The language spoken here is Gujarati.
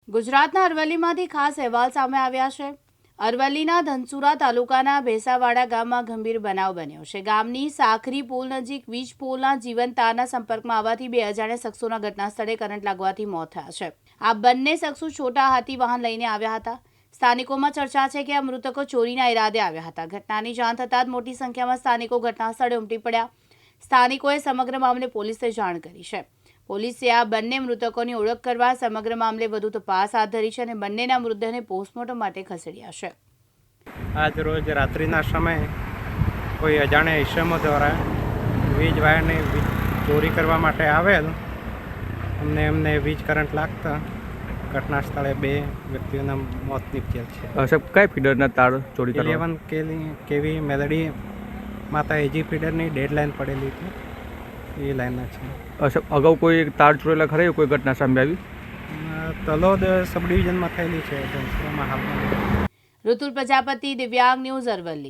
ગુજરાતના અરવલ્લીમાંથી ખાસ અહેવાલ સામે આવ્યા છે। અરવલ્લીના ધનસુરા તાલુકાના ભેસાવાડા ગામમાં ગંભીર બનાવ બન્યો છે। ગામની સાખરી પુલ નજીક વીજ પોલના જીવંત તારના સંપર્કમાં આવવાથી બે અજાણ્યા શખ્સોના ઘટના સ્થળે કરંટ લાગવાથી મોત થયા છે। આ બંને શખ્સો છોટા હાથી વાહન લઈને આવ્યા હતા। સ્થાનિકોમાં ચર્ચા છે કે આ મૃતકો ચોરીના ઈરાદે આવ્યા હતા। ઘટનાની જાણ થતાં જ મોટી સંખ્યામાં સ્થાનિકો ઘટના સ્થળે ઉમટી પડ્યા। સ્થાનિકોએ સમગ્ર મામલે પોલીસને જાણ કરી છે। પોલીસે આ બંને મૃતકોની ઓળખ કરવા સમગ્ર મામલે વધુ તપાસ હાથ ધરી છે અને બંનેના મૃતદેહને પોસ્ટમોર્ટમ માટે ખસેડ્યા છે। આજ રોજ રાત્રિના સમયે કોઈ અજાણ્યા ઈસમો દ્વારા વીજ વાયરની ચોરી કરવા માટે આવેલ એમને વીજ કરંટ લાગતા ઘટના સ્થળે બે વ્યક્તિઓના મોત નીપજેલ છે। સાહેબ કઈ ફીડરના તાર ચોરી કરવા? 11 કેવી મેલડી માતા એજી ફીડરની ડેડલાઇન પડેલી હતી એ લાઈનના છે। સાહેબ અગાઉ કોઈ તાર ચોરેલા ખરા કોઈ ઘટના સામે આવી? તલોદ સબ ડિવિઝનમાં થયેલી છે ધનસુરામાં હાલમાં। ઋતુલ પ્રજાપતિ, દિવ્યાંગ ન્યૂઝ, અરવલ્લી।